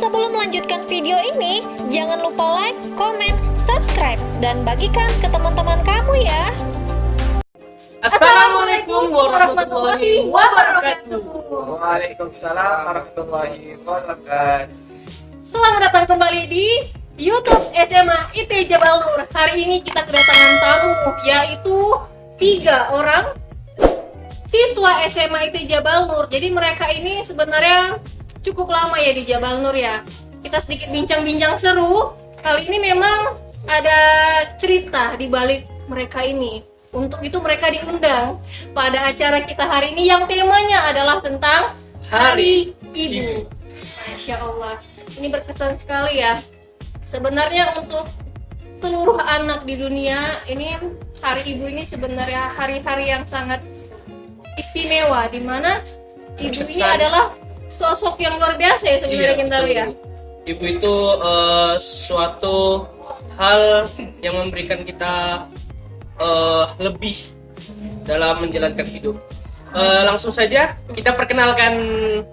Sebelum melanjutkan video ini, jangan lupa like, komen, subscribe, dan bagikan ke teman-teman kamu ya. Assalamualaikum warahmatullahi wabarakatuh. Waalaikumsalam warahmatullahi wabarakatuh. Selamat datang kembali di YouTube SMA IT Jabal Nur. Hari ini kita kedatangan tamu, yaitu 3 orang siswa SMA IT Jabal Nur. Jadi mereka ini sebenarnya cukup lama ya di Jabal Nur ya. Kita sedikit bincang-bincang seru. Kali ini memang ada cerita di balik mereka ini. Untuk itu mereka diundang pada acara kita hari ini yang temanya adalah tentang Hari Ibu. Masya Allah, ini berkesan sekali ya. Sebenarnya untuk seluruh anak di dunia ini, Hari Ibu ini sebenarnya hari-hari yang sangat istimewa, di mana ibu ini adalah sosok yang luar biasa ya sebenarnya, Kintaro ya. Ibu itu suatu hal yang memberikan kita lebih dalam menjalankan hidup. Langsung saja kita perkenalkan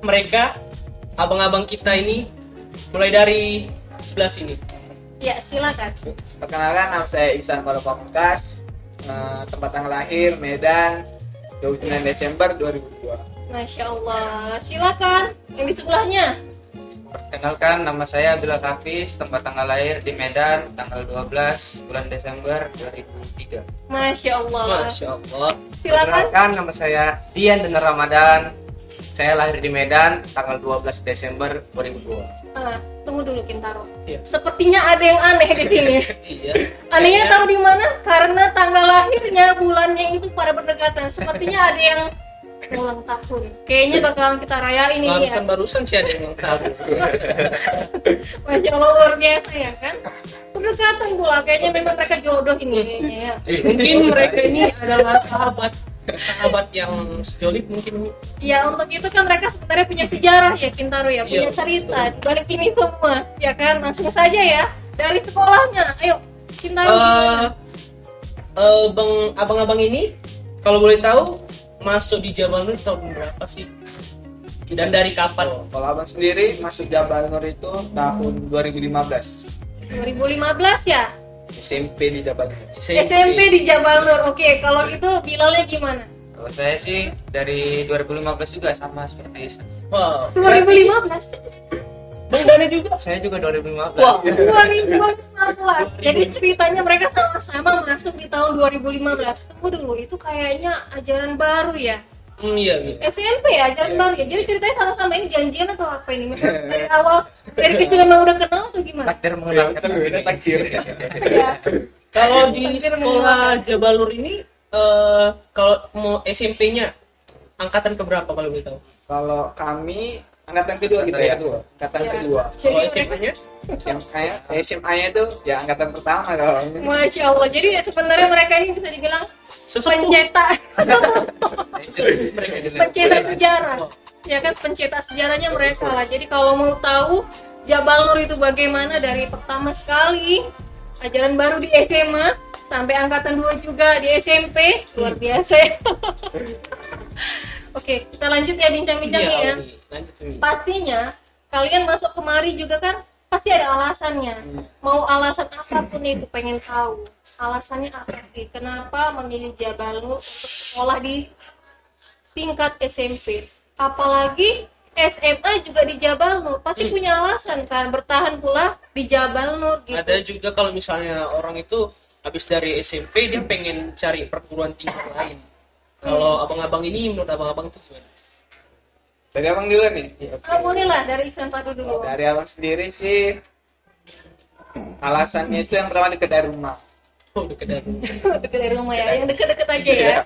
mereka, abang-abang kita ini, mulai dari sebelah sini. Ya, silakan. Perkenalkan, nama saya Ihsan Pamungkas, tempat tanggal lahir Medan, 29 Desember 2002. Masya Allah, silakan yang di sebelahnya. Perkenalkan, nama saya Abdullah Hafiz, tempat tanggal lahir di Medan, tanggal 12 bulan Desember 2003. Masya Allah. Masya Allah. Silakan. Perkenalkan, nama saya Dian Denar Ramadan, saya lahir di Medan, tanggal 12 Desember 2002. Tunggu dulu Kintaro. Iya. Sepertinya ada yang aneh di sini. Iya. Anehnya tahu di mana? Karena tanggal lahirnya, bulannya itu pada berdekatan. Sepertinya ada yang ulang tahun. Kayaknya bakalan kita rayain ini ya. Barusan sih ada yang tahu. Masya Allah, luar biasa ya kan? Berdekatan pula. Kayaknya memang mereka jodoh ini kayaknya ya. Mungkin mereka ini adalah sahabat yang sejolip mungkin. Ya, untuk itu kan mereka sebenarnya punya sejarah ya Kintaro ya, punya Iya, cerita di balik ini semua, ya kan? Langsung saja ya dari sekolahnya. Ayo, Kintaro. Abang-abang ini kalau boleh tahu masuk di Jabal Nur tahun berapa sih? Dan dari kapan? Kalau abang sendiri masuk Jabal Nur itu tahun 2015. 2015 ya? SMP di Jabal Nur. SMP di Jabal Nur. Oke, kalau itu Bilalnya gimana? Kalau saya sih dari 2015 juga sama seperti Ihsan. Wow. 2015. Bang Dana juga? Saya juga 2015. Wah. 2015. Jadi ceritanya mereka sama-sama masuk di tahun 2015. Tunggu dulu, itu kayaknya ajaran baru ya? Iya. SMP ya, ajaran baru ya. Jadi ceritanya sama-sama, ini janjian atau apa ini? Memang dari awal, dari kecil emang udah kenal atau gimana? Takdir mengenalkan berbeda takdir. Ya. Kalau di sekolah Jabal Nur ini, kalau mau SMP-nya angkatan keberapa kalau boleh tahu? Kalau kami angkatan kedua kita ya. Angkatan Ya. kedua. Jadi Kalau mereka, SMP-nya? SMA-nya tuh ya angkatan pertama dong. Masya Allah. Jadi ya sebenarnya mereka ini bisa dibilang Sesepuh. pencetak Mereka juga. pencetak sejarah. Ya kan, pencetak sejarahnya mereka lah. Jadi kalau mau tahu Jabal Nur itu bagaimana dari pertama sekali ajaran baru di SMA sampai angkatan 2 juga di SMP, luar biasa. Oke, kita lanjut ya bincang-bincangnya ya. Umi. Lanjut Umi. Pastinya kalian masuk kemari juga kan pasti ada alasannya. Mau alasan apapun itu, pengen tahu alasannya apa sih, kenapa memilih Jabal Nur untuk sekolah di tingkat SMP, apalagi SMA juga di Jabal Nur, pasti punya alasan kan bertahan pula di Jabal Nur gitu. Ada juga kalau misalnya orang itu habis dari SMP dia pengen cari perguruan tinggi lain. Kalau abang-abang ini menurut abang-abang itu gimana? Dari abang dulu nih. Boleh lah dari Iksan Padu dulu. Dari abang sendiri sih alasannya itu yang pertama dekat dari rumah. Oh, dekat dari rumah. Dekat dari rumah ya, yang deket-deket aja ya. Ya.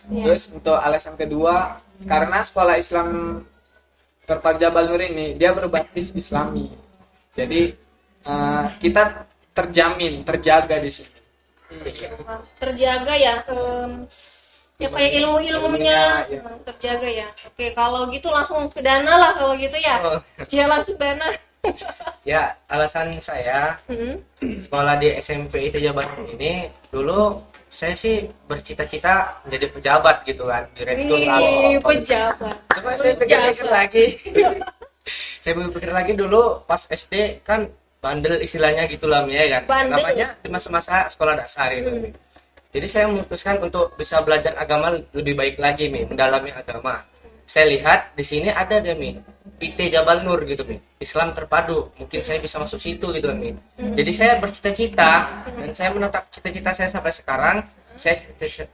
Terus untuk alasan kedua, karena sekolah Islam terpadu Jabal Nur ini dia berbasis Islami. Jadi kita terjaga di sini. Terjaga ya, ya kayak ilmu-ilmunya Ya. terjaga ya. Oke, kalau gitu langsung ke dana lah kalau gitu ya. Oh. Ya langsung dana. Ya, alasan saya sekolah di SMP IT Jabal Nur ini dulu saya sih bercita-cita menjadi pejabat gitu kan, direktur Wih, atau apa. pejabat. Cuma saya pikir-pikir lagi Saya berpikir lagi dulu pas SD kan bandel istilahnya gitulah Mi, ya kan. Bandel. Namanya di masa-masa sekolah dasar itu. Jadi saya memutuskan untuk bisa belajar agama lebih baik lagi Mi, mendalami agama. Saya lihat di sini ada deh Mi, IT Jabal Nur gitu Mi, Islam terpadu. Mungkin saya bisa masuk situ gitu Mi. Jadi saya bercita-cita dan saya menetap cita-cita saya sampai sekarang. Saya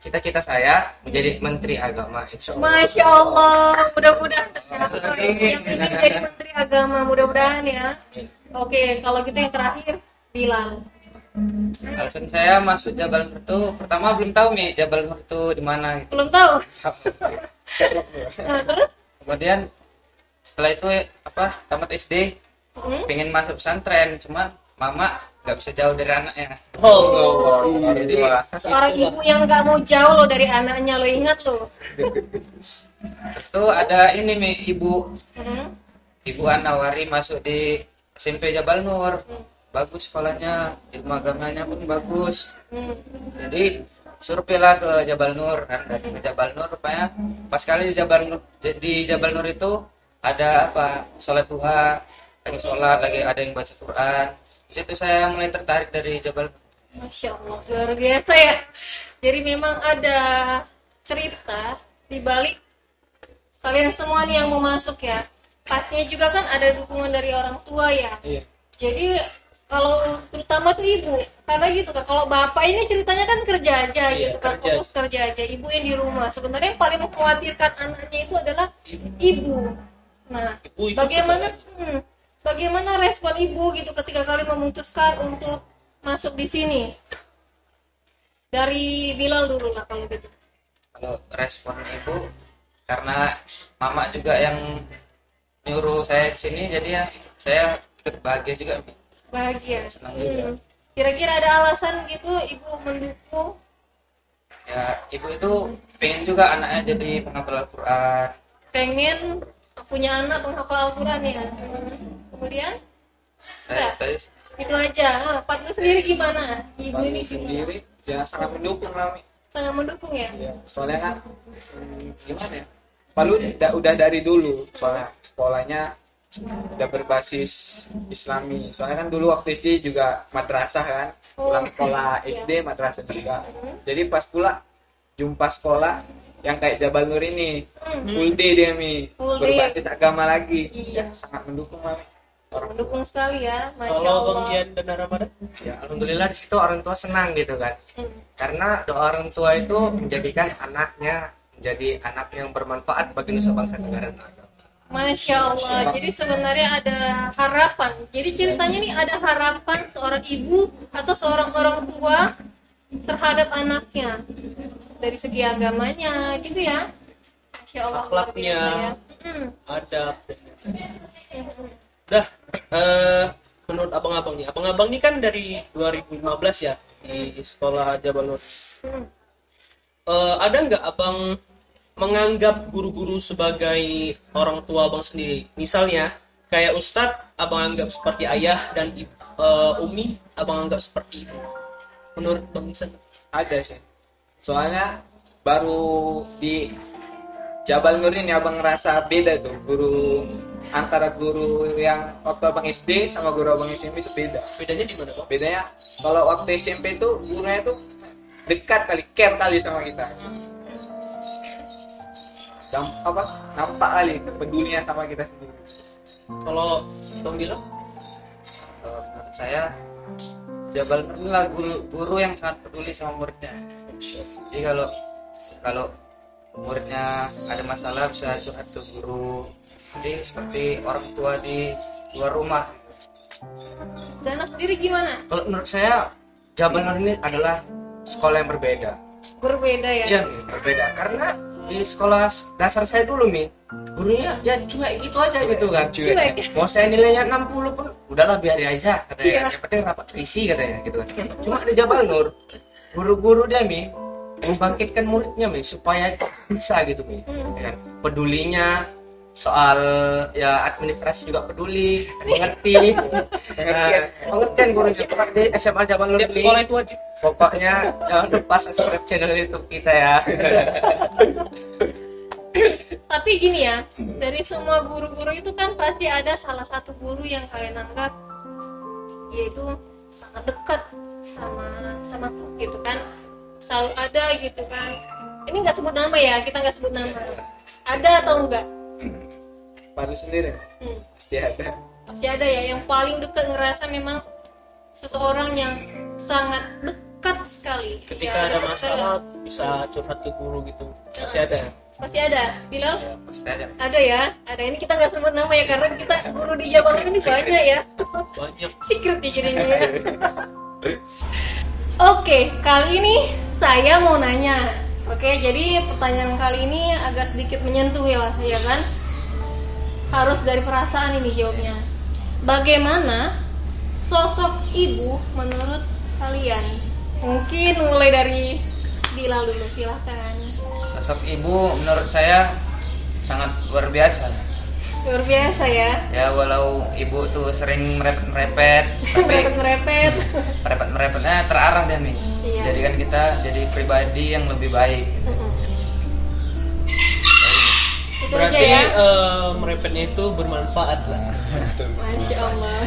cita-cita saya menjadi Menteri Agama, insya Allah. Masya Allah, mudah-mudahan tercapai yang ingin jadi Menteri Agama, mudah-mudahan ya. Oke, kalau gitu yang terakhir, Bilal. Alasan saya masuk Jabal Nur itu pertama belum tahu Mi Jabal Nur itu di mana gitu. Belum tahu. Nah, terus? Kemudian setelah itu tamat SD pengen masuk pesantren, cuma mama nggak bisa jauh dari anaknya. Jadi Seorang ibu yang nggak mau jauh loh dari anaknya, lo ingat lo. terus tuh ada ini Mi, ibu Anawari masuk di SMP Jabal Nur. Bagus sekolahnya, ilmu agamanya pun bagus. Jadi suruh pilih ke Jabal Nur kan, dari ke Jabal Nur rupanya pas kali di Jabal Nur itu ada sholat duha, lagi sholat, lagi ada yang baca Quran. Di situ saya mulai tertarik dari Jabal Nur. Masya Allah, luar biasa ya. Jadi memang ada cerita di balik kalian semua nih yang mau masuk ya. Pastinya juga kan ada dukungan dari orang tua ya. Iya. Jadi kalau terutama tuh ibu, karena gitu kan, kalau bapak ini ceritanya kan kerja aja gitu kan, fokus kerja aja. Ibu yang di rumah, sebenarnya yang paling mengkhawatirkan anaknya itu adalah ibu. Nah, Ibu itu bagaimana respon ibu gitu ketika kalian memutuskan untuk masuk di sini? Dari Bilal dulu lah kalau gitu. Kalau respon ibu, karena mama juga yang nyuruh saya di sini, jadi ya saya ikut bahagia juga. Bahagia. Senang juga. Kira-kira ada alasan gitu ibu mendukung? Ya ibu itu pengen juga anaknya jadi penghafal Al-Quran. Pengen punya anak penghafal Al-Quran ya. Kemudian? Udah, Terus itu aja. Pak lu sendiri gimana? Ibu ini gimana? sendiri ya sangat mendukung lah Mi. Sangat mendukung ya? Ya, soalnya kan gimana ya, Palu udah dari dulu soalnya sekolahnya udah berbasis Islami. Soalnya kan dulu waktu SD juga madrasah kan, pulang sekolah SD madrasah juga. Jadi pas pula jumpa sekolah yang kayak Jabal Nur ini, full day dia Mi, Full day. berbasis agama lagi. Iya. Ya, sangat mendukung lah Mi. Mendukung sekali ya, Masya Kalau Allah. Bang Ian dan Ramadan, Ya, alhamdulillah di situ orang tua senang gitu kan. Karena doa orang tua itu menjadikan anaknya menjadi anak yang bermanfaat bagi nusa bangsa negara. Masya Allah, jadi sebenarnya ada harapan. Jadi ceritanya nih ada harapan seorang ibu atau seorang orang tua terhadap anaknya dari segi agamanya, gitu ya. Masya Allah. luar Akhlaknya. biasa ya. adab. Dah, menurut abang-abang nih kan dari 2015 ya di sekolah Jabal Nur. Ada nggak abang menganggap guru-guru sebagai orang tua abang sendiri? Misalnya kayak Ustadz abang anggap seperti ayah dan Umi abang anggap seperti ibu. Menurut Bang Isan? Ada sih. Soalnya baru di Jabal Nur ini abang ngerasa beda tuh antara guru yang waktu abang SD sama guru abang SMP itu beda. Bedanya di mana, Bang? Bedanya kalau waktu SMP itu gurunya tuh dekat kali, care kali sama kita. Dan nampak kali pedulinya sama kita sendiri. Kalau Bang bilang menurut saya Jabal Nur adalah guru yang sangat peduli sama muridnya. Jadi kalau muridnya ada masalah bisa curhat ke guru. Jadi seperti orang tua di luar rumah. Dana sendiri gimana? Kalau menurut saya Jabal Nur ini adalah sekolah yang berbeda. Berbeda ya? Iya, berbeda. Karena di sekolah dasar saya dulu Mi, gurunya ya cuek gitu aja gitu kan. Cuek. Mau saya nilainya 60 pun udahlah biarin aja katanya. Iya. Yang penting rapat risi katanya gitu kan. Cuma di Jabal Nur, guru-guru dia Mi membangkitkan muridnya Mi supaya bisa gitu Mi. Ya kan? Pedulinya soal ya administrasi juga peduli, mengerti. Pengertian gurunya seperti SMA Jabal Nur tiap Mi. sekolah itu wajib. Pokoknya jangan lupa subscribe channel YouTube kita ya. Tapi Tapi gini ya, dari semua guru-guru itu kan pasti ada salah satu guru yang kalian anggap yaitu sangat dekat samaku gitu kan, selalu ada gitu kan. Ini nggak sebut nama ya, kita nggak sebut nama. Ada atau enggak? Padu sendiri pasti ada. Pasti ada ya, yang paling dekat ngerasa memang seseorang yang sangat dekat sekali. Ketika Ya, ada dekat masalah sekali. bisa curhat ke guru gitu, pasti ada. Pasti ada. Bilal? Ya, pasti ada. Ada ya. Ada, ini kita nggak sebut nama ya karena kita guru di Jawa Barat ini banyak ya. Banyak. Secret ya jadinya ya. Oke, kali ini saya mau nanya. Oke, jadi pertanyaan kali ini agak sedikit menyentuh ya kan? Harus dari perasaan ini jawabnya. Bagaimana sosok ibu menurut kalian? Mungkin mulai dari Bilal dulu, silahkan. Sosok ibu menurut saya sangat luar biasa. Luar biasa ya. Ya walau ibu tuh sering merepet-merepet, tapi Merepet-merepet. merepet-merepetnya terarah deh Mi. Iya. Jadi kan kita jadi pribadi yang lebih baik. Itu aja Berarti ya. merepetnya itu bermanfaat lah. Masya Allah.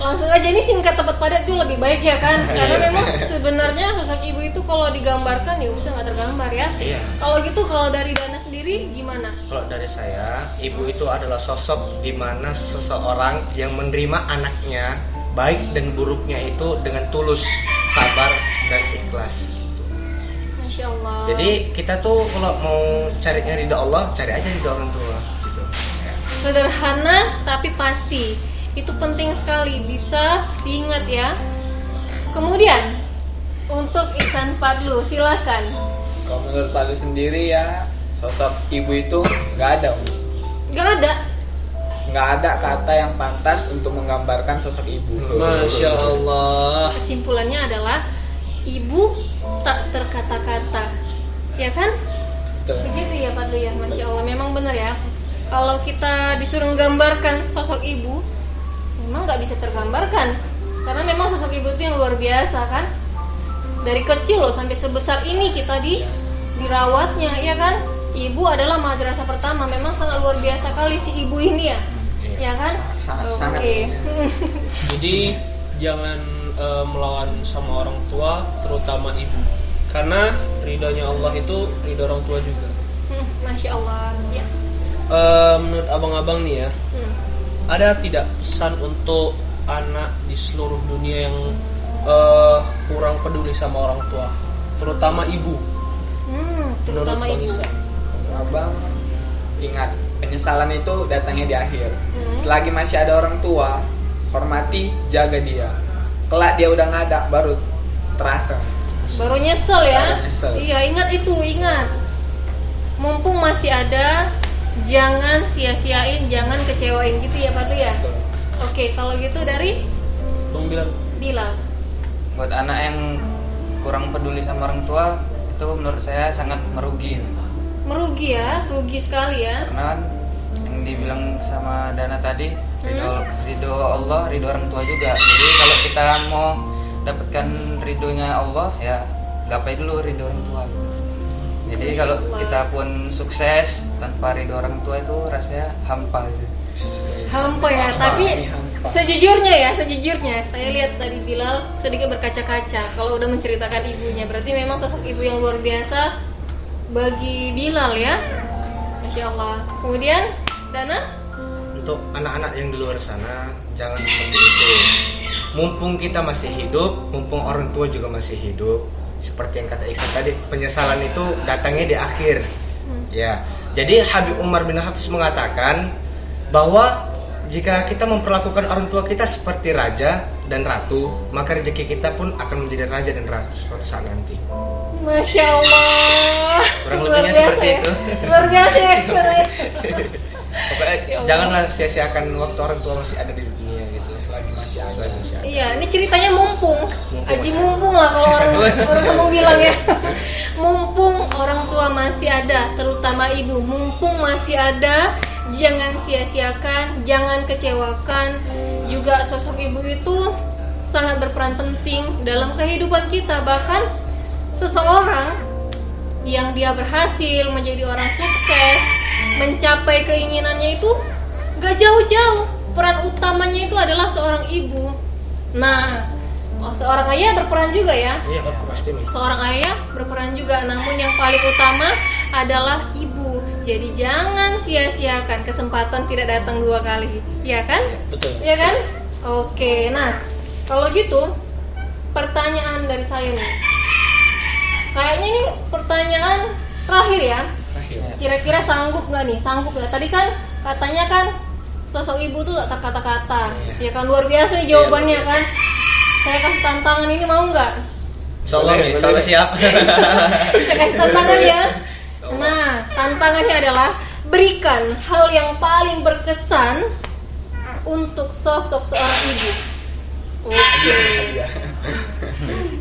Langsung aja, ini singkat tepat padat itu lebih baik ya kan, karena memang sebenarnya sosok ibu itu kalau digambarkan ya udah nggak tergambar ya. Iya. Kalau gitu, kalau dari Dana sendiri gimana? Kalau dari saya, ibu itu adalah sosok di mana seseorang yang menerima anaknya baik dan buruknya itu dengan tulus, sabar dan ikhlas. Masya Allah. Jadi kita tuh kalau mau cari ridho Allah, cari aja ridho orang tua. Gitu. Sederhana tapi pasti. Itu penting sekali, bisa diingat ya. Kemudian untuk Ihsan Fadlu, silahkan. Kalau menurut Padu sendiri ya, sosok ibu itu nggak ada. Gak ada. Nggak ada kata yang pantas untuk menggambarkan sosok ibu. Masya Allah. Kesimpulannya adalah ibu tak terkata-kata, ya kan? Betul. Begitu ya Fadlu ya, Masya Allah, memang benar ya. Kalau kita disuruh menggambarkan sosok ibu, memang nggak bisa tergambarkan, karena memang sosok ibu itu yang luar biasa kan. Dari kecil loh sampai sebesar ini kita dirawatnya, ya kan? Ibu adalah madrasah pertama, memang sangat luar biasa kali si ibu ini ya, ya kan? Sangat-sangat. Oke. Jadi jangan melawan sama orang tua, terutama ibu. Karena ridhonya Allah itu ridho orang tua juga. Masya Allah ya. Menurut abang-abang nih ya, ada tidak pesan untuk anak di seluruh dunia yang kurang peduli sama orang tua, terutama ibu? Terutama Menurut Bang ibu. Ihsan. Abang, ingat, penyesalan itu datangnya di akhir. Selagi masih ada orang tua, hormati, jaga dia. Kelak dia udah nggak ada, baru terasa. Baru nyesel ya. Baru nyesel. Iya, ingat itu, ingat. Mumpung masih ada, jangan sia-siain, jangan kecewain gitu ya Fadlu ya. Oke, kalau gitu dari Bang bilang Bilal. Buat anak yang kurang peduli sama orang tua itu menurut saya sangat merugi. Merugi ya, rugi sekali ya. Karena kan yang dibilang sama Dana tadi, ridho Allah, ridho orang tua juga. Jadi kalau kita mau dapatkan ridhonya Allah ya gapai dulu ridho orang tua. Jadi kalau kita pun sukses tanpa ridho orang tua itu rasanya hampa gitu. Hampa ya, tapi sejujurnya saya lihat tadi Bilal sedikit berkaca-kaca kalau udah menceritakan ibunya. Berarti memang sosok ibu yang luar biasa bagi Bilal ya. Masya Allah. Kemudian Dana? Untuk anak-anak yang di luar sana, jangan seperti itu. Mumpung kita masih hidup, mumpung orang tua juga masih hidup, seperti yang kata Ihsan tadi, penyesalan itu datangnya di akhir. Ya. Jadi Habib Umar bin Hafiz mengatakan bahwa jika kita memperlakukan orang tua kita seperti raja dan ratu, maka rezeki kita pun akan menjadi raja dan ratu suatu saat nanti. Masya Allah. Kurang Luar lebihnya biasa seperti ya. itu. Luar biasa ya. Pokoknya janganlah sia-siakan waktu orang tua masih ada di dunia gitu. Selagi masih ada. Selagi masih ada. Iya, ini ceritanya mumpung. Mumpung Aji masih mumpung lah kalau orang kampung bilang ya. Mumpung orang tua masih ada, terutama ibu. Mumpung masih ada, jangan sia-siakan, jangan kecewakan. Juga sosok ibu itu sangat berperan penting dalam kehidupan kita. Bahkan seseorang yang dia berhasil menjadi orang sukses, mencapai keinginannya itu gak jauh-jauh. Peran utamanya itu adalah seorang ibu. Nah, seorang ayah berperan juga ya. Iya, pasti nih. Seorang ayah berperan juga, namun yang paling utama adalah ibu. Jadi jangan sia-siakan kesempatan tidak datang 2 kali, ya kan? Betul. Ya kan? Oke, nah kalau gitu pertanyaan dari saya nih. Kayaknya ini pertanyaan terakhir ya. Kira-kira sanggup nggak nih? Sanggup nggak? Tadi kan katanya kan sosok ibu tuh tak terkata-kata. Ya kan, luar biasa nih jawabannya Iya, luar kan. Saya kasih tantangan ini, mau nggak? Insyaallah nih, insyaallah siap. Saya kasih tantangan ya. Nah, tantangannya adalah berikan hal yang paling berkesan untuk sosok seorang ibu. Oke.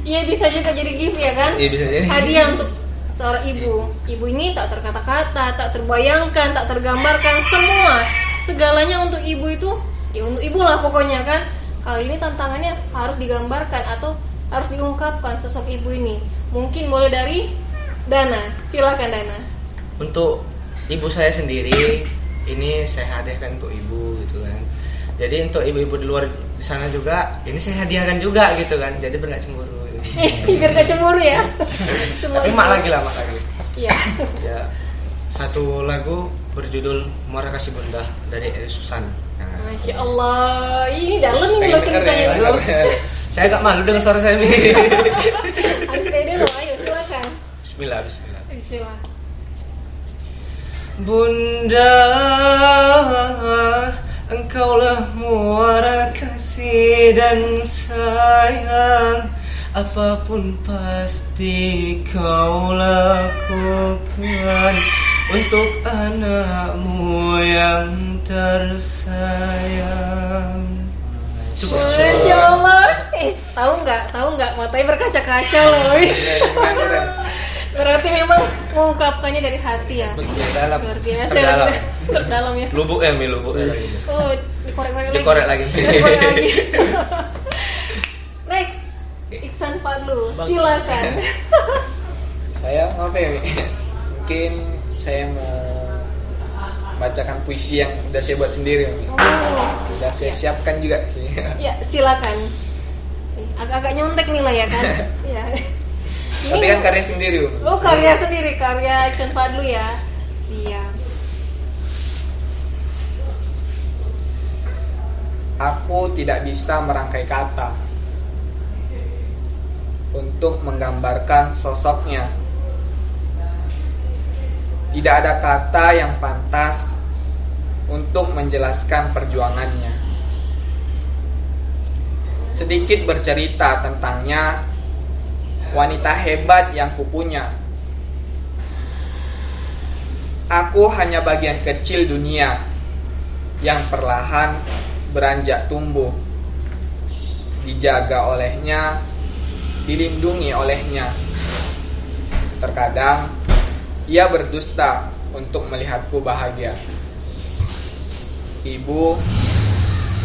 Iya, bisa juga jadi gift ya kan? Iya, bisa jadi. Hadiah untuk seorang ibu. Ibu ini tak terkata-kata, tak terbayangkan, tak tergambarkan, semua segalanya untuk ibu itu ya untuk ibu lah pokoknya kan. Kali ini tantangannya harus digambarkan atau harus diungkapkan sosok ibu ini. Mungkin mulai dari Dana. Silakan Dana. Untuk ibu saya sendiri, ini saya hadiahkan untuk ibu gitu kan. Jadi untuk ibu-ibu di luar di sana juga, ini saya hadiahkan juga gitu kan. Jadi biar nggak cemburu. Biar gak cemburu ya. Semua Tapi mak lagi. Iya. Ya, satu lagu berjudul Muara Kasih Bunda dari Eri Susan. Nah, Masya Allah. Ini dalam ini Pengen loh ceritanya. denger ya. saya agak malu dengan suara saya nih. Harus pede loh. Ayo silakan. Bismillah, bismillah. Bismillah. Bunda, engkaulah muara kasih dan sayang. Apapun pasti kau lakukan untuk anakmu yang tersayang. Cukup. Masya Allah. Tahu nggak? Matanya berkaca-kaca loh. Berarti memang mengungkapkannya dari hati ya. Dalam. Luar biasa. Terdalam. Terdalam ya. Lubuk lubuk lagi. Oh, dikorek-korek lagi. Dikorek lagi. Dikorek lagi. Next, Iksan Fadlu, silakan. Saya apa ya, Mi? Mungkin saya mau bacakan puisi yang udah saya buat sendiri, Mi. Oh, Udah saya siapkan juga sih. ya silakan. Agak-agak nyontek nih lah ya kan. Ya. Tapi kan karya sendiri, Mi. Oh, karya sendiri, karya Iksan Fadlu ya. Iya. Aku tidak bisa merangkai kata untuk menggambarkan sosoknya. Tidak ada kata yang pantas untuk menjelaskan perjuangannya. Sedikit bercerita tentangnya, wanita hebat yang kupunya. Aku hanya bagian kecil dunia yang perlahan beranjak tumbuh, dijaga olehnya, dilindungi olehnya. Terkadang ia berdusta untuk melihatku bahagia. Ibu,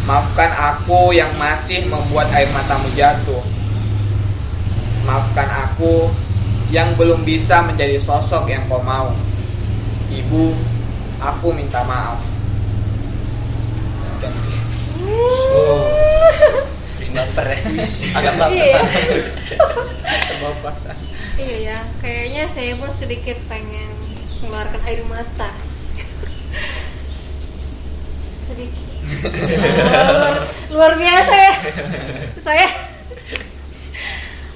maafkan aku yang masih membuat air matamu jatuh. Maafkan aku yang belum bisa menjadi sosok yang kau mau. Ibu, aku minta maaf. Sekian. Oh. Baper ya. Agak Iya. baper. Iya ya, kayaknya saya pun sedikit pengen mengeluarkan air mata. Sedikit. Luar biasa ya. Saya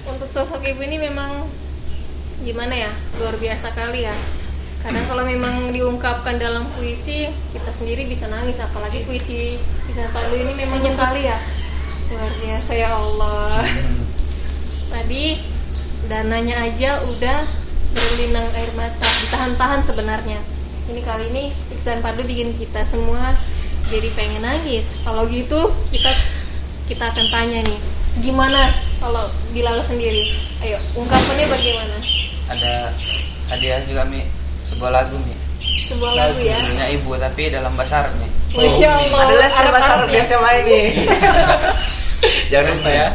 untuk sosok ibu ini memang gimana ya, luar biasa kali ya. Kadang kalau memang diungkapkan dalam puisi, kita sendiri bisa nangis, apalagi puisi Iksan Fadlu ini memang kali ya. Luar biasa ya Allah. Tadi dananya aja udah berlinang air mata, ditahan-tahan sebenarnya. Ini kali ini Iksan Fadlu bikin kita semua jadi pengen nangis. Kalau gitu kita akan tanya nih, gimana kalau Bilal sendiri? Ayo, ungkapannya bagaimana? Ada hadiah juga Mi, sebuah lagu Mi. Sebuah lagu ya. Judulnya Ibu tapi dalam bahasa Arab Mi. Masya Allah. Ada les bahasa Arab ya. SMA ini. Jangan lupa ya.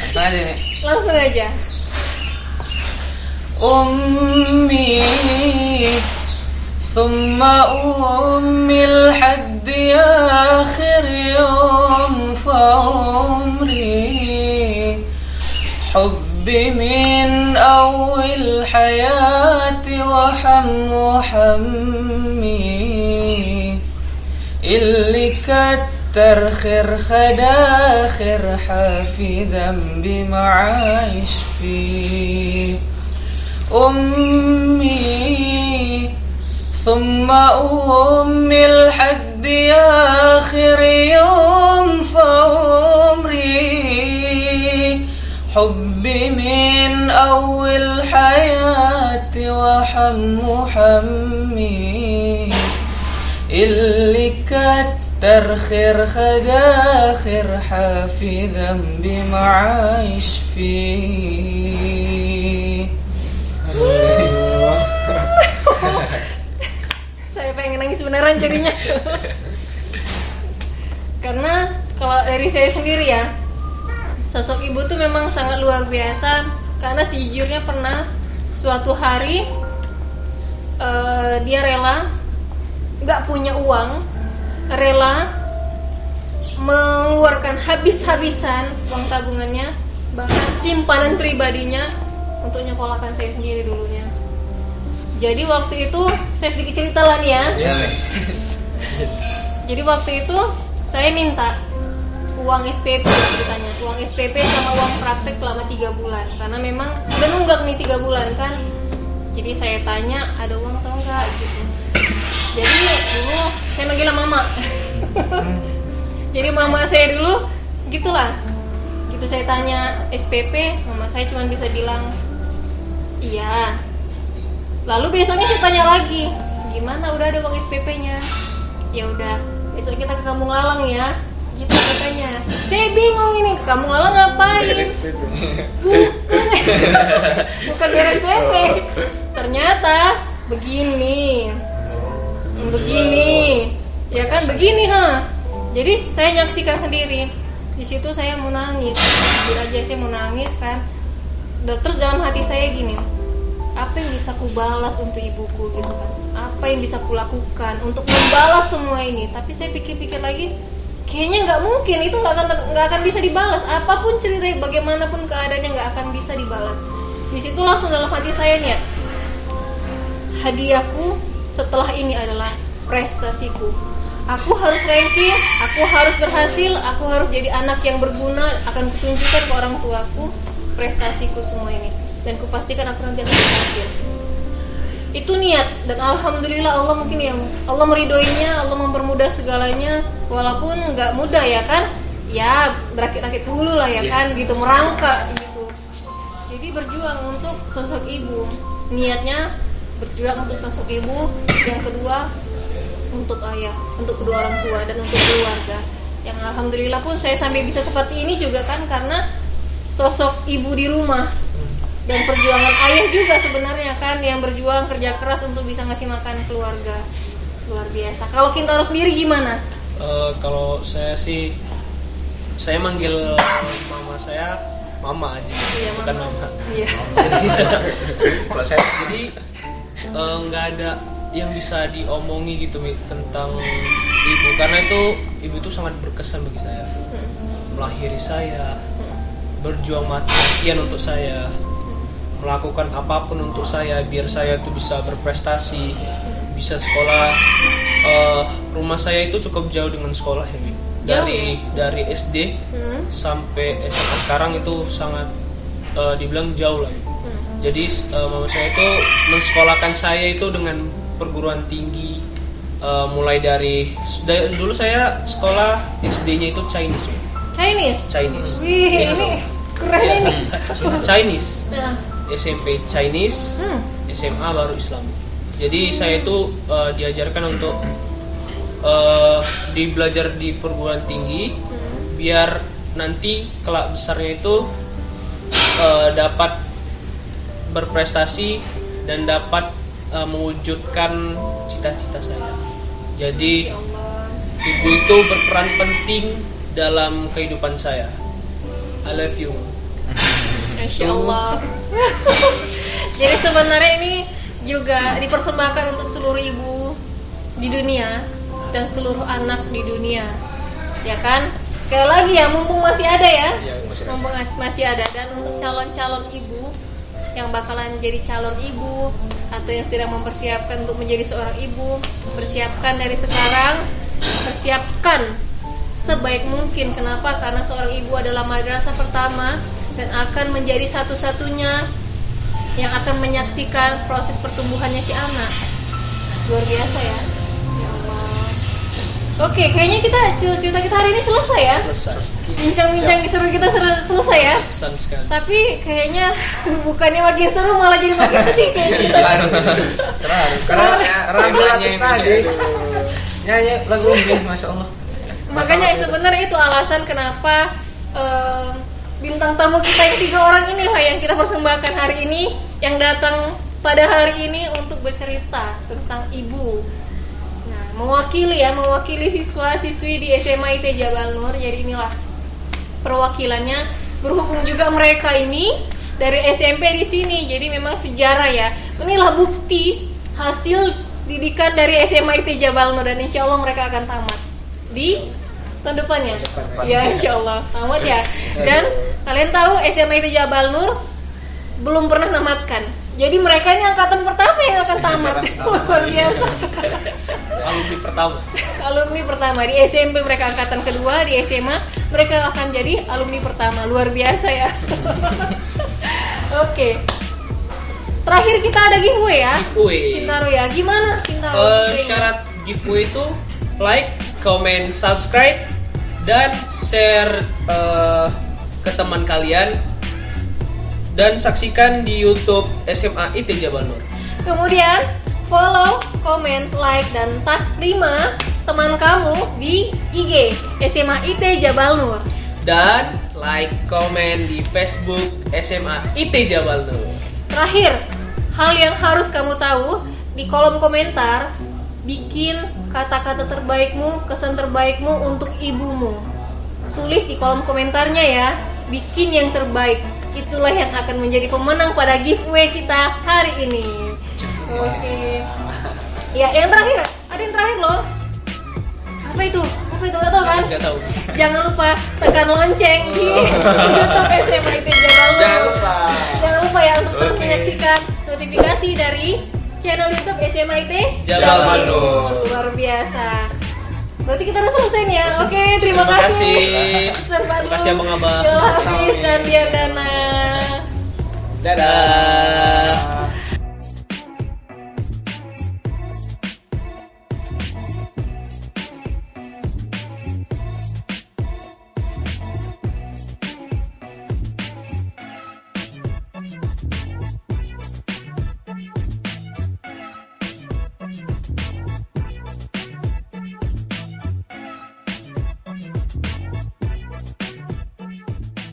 Langsung aja Mi. Langsung aja. أمي ثم أمي لحد آخر يوم في عمري حبي من أول حياتي وحمي اللي كتر خير خداخر حافي ذنبي ما عايش فيه أمي ثم أمي لحد آخر يوم في عمري حبي من أول حياتي وحمي اللي كتر خير خداخر حافي ذنبي ما عايش فيه. Saya pengen nangis beneran jadinya. Karena kalau dari saya sendiri ya, sosok ibu tuh memang sangat luar biasa. Karena sejujurnya pernah suatu hari dia rela nggak punya uang, rela mengeluarkan habis-habisan uang tabungannya, bahkan simpanan pribadinya untuk nyekolahkan saya sendiri dulunya. Jadi waktu itu saya sedikit cerita lah nih ya. Jadi waktu itu saya minta uang SPP ceritanya, uang SPP sama uang praktek selama 3 bulan. Karena memang udah nunggak nih 3 bulan kan. Jadi saya tanya ada uang atau enggak gitu. Jadi dulu saya manggilnya mama. Jadi mama saya dulu gitulah. Gitu saya tanya SPP, mama saya cuma bisa bilang iya. Lalu besoknya saya tanya lagi, gimana udah ada uang SPP-nya? Ya udah, besok kita ke Kampung Lalang ya. Gitu katanya. Saya bingung ini, ke Kampung Lalang ngapain? Bukan beres SPP. Ternyata begini. Ya kan begini Jadi saya nyaksikan sendiri. Di situ saya mau nangis. Jujur aja saya mau nangis kan. Terus dalam hati saya gini, apa yang bisa ku balas untuk ibuku gitu kan, apa yang bisa ku lakukan untuk membalas semua ini. Tapi saya pikir-pikir lagi, kayaknya nggak mungkin, itu nggak akan bisa dibalas. Apapun cerita, bagaimanapun keadaannya nggak akan bisa dibalas. Di situ langsung dalam hati saya niat, hadiahku setelah ini adalah prestasiku. Aku harus ranking, aku harus berhasil, aku harus jadi anak yang berguna. Akan kutunjukkan ke orang tuaku prestasiku semua ini, dan kupastikan aku nanti akan berhasil. Itu niat, dan alhamdulillah Allah mungkin yang Allah meridhoinya, Allah mempermudah segalanya, walaupun nggak mudah ya kan, ya berakit-rakit dulu lah ya kan, gitu merangkak gitu. Jadi berjuang untuk sosok ibu, niatnya berjuang untuk sosok ibu, yang kedua untuk ayah, untuk kedua orang tua dan untuk keluarga. Yang alhamdulillah pun saya sampai bisa seperti ini juga kan karena sosok ibu di rumah. Dan perjuangan ayah juga sebenarnya kan, yang berjuang kerja keras untuk bisa ngasih makan keluarga. Luar biasa. Kalau Kintaro sendiri gimana? Kalau saya sih, saya manggil mama saya mama aja, Iya, bukan mama. Iya. Kalau saya Jadi nggak ada yang bisa diomongi gitu Mi, tentang ibu, karena ibu itu sangat berkesan bagi saya. Melahiri saya, berjuang mati-matian untuk saya, melakukan apapun untuk saya biar saya itu bisa berprestasi, bisa sekolah. Rumah saya itu cukup jauh dengan sekolah ya, Mi. Dari SD sampai SMA sekarang itu sangat dibilang jauh lah. Jadi mama saya itu mensekolahkan saya itu dengan perguruan tinggi, mulai dari dulu saya sekolah SD-nya itu Chinese. Chinese. Wih, ini keren ini. Chinese. Nah. SMP Chinese, SMA baru Islam. Jadi saya itu diajarkan untuk belajar di perguruan tinggi, biar nanti kelak besarnya itu dapat berprestasi dan dapat mewujudkan cita-cita saya. Jadi ibu itu berperan penting dalam kehidupan saya. I love you. Masya Allah. Jadi sebenarnya ini juga dipersembahkan untuk seluruh ibu di dunia dan seluruh anak di dunia, ya kan? Sekali lagi ya, mumpung masih ada ya, mumpung masih ada. Dan untuk calon-calon ibu yang bakalan jadi calon ibu atau yang sedang mempersiapkan untuk menjadi seorang ibu, persiapkan dari sekarang, persiapkan sebaik mungkin. Kenapa? Karena seorang ibu adalah madrasah pertama dan akan menjadi satu-satunya yang akan menyaksikan proses pertumbuhannya si anak. Luar biasa ya. Ya Allah. Oke, kayaknya cerita kita hari ini selesai ya. Selesai. Bincang-bincang seru kita selesai ya. Pesan sekali. Tapi kayaknya bukannya makin seru malah jadi makin sedih kayaknya kita. Karena ramalannya tadi nyanyi lagu ini, masya Allah. Makanya sebenarnya itu alasan kenapa bintang tamu kita yang 3 orang inilah yang kita persembahkan hari ini, yang datang pada hari ini untuk bercerita tentang ibu. Nah, mewakili siswa-siswi di SMA IT Jabal Nur. Jadi inilah perwakilannya. Berhubung juga mereka ini dari SMP di sini, jadi memang sejarah ya. Inilah bukti hasil didikan dari SMA IT Jabal Nur, dan insya Allah mereka akan tamat di tahun depannya. Ya insya Allah tamat ya. Dan kalian tahu SMA IT Jabal Nur belum pernah namatkan. Jadi mereka ini angkatan pertama yang akan tamat. Luar biasa. Alumni pertama. Alumni pertama di SMP, mereka angkatan kedua, di SMA mereka akan jadi alumni pertama. Luar biasa ya. Oke. Terakhir kita ada giveaway ya. Giveaway. Kintaro ya. Gimana Kintaro? giveaway-nya? Syarat giveaway itu like, comment, subscribe, dan share ke teman kalian, dan saksikan di YouTube SMA IT Jabal Nur. Kemudian follow, comment, like, dan tag 5 teman kamu di IG SMA IT Jabal Nur. Dan like, comment di Facebook SMA IT Jabal Nur. Terakhir, hal yang harus kamu tahu, di kolom komentar bikin kata-kata terbaikmu, kesan terbaikmu untuk ibumu. Tulis di kolom komentarnya ya, bikin yang terbaik. Itulah yang akan menjadi pemenang pada giveaway kita hari ini. Oke. Ya, yang terakhir, ada yang terakhir loh. Apa itu? Gak tau kan? Nggak tahu. Jangan lupa tekan lonceng di YouTube SMA IT Jabal Nur. Jangan lupa ya untuk terus menyaksikan notifikasi dari channel YouTube SMA IT Jabal Nur. Luar biasa. Berarti kita udah selesai nih ya. Oke, terima kasih. Terima kasih Abang-abang. Yola Hafiz dan Diandana. Dadah.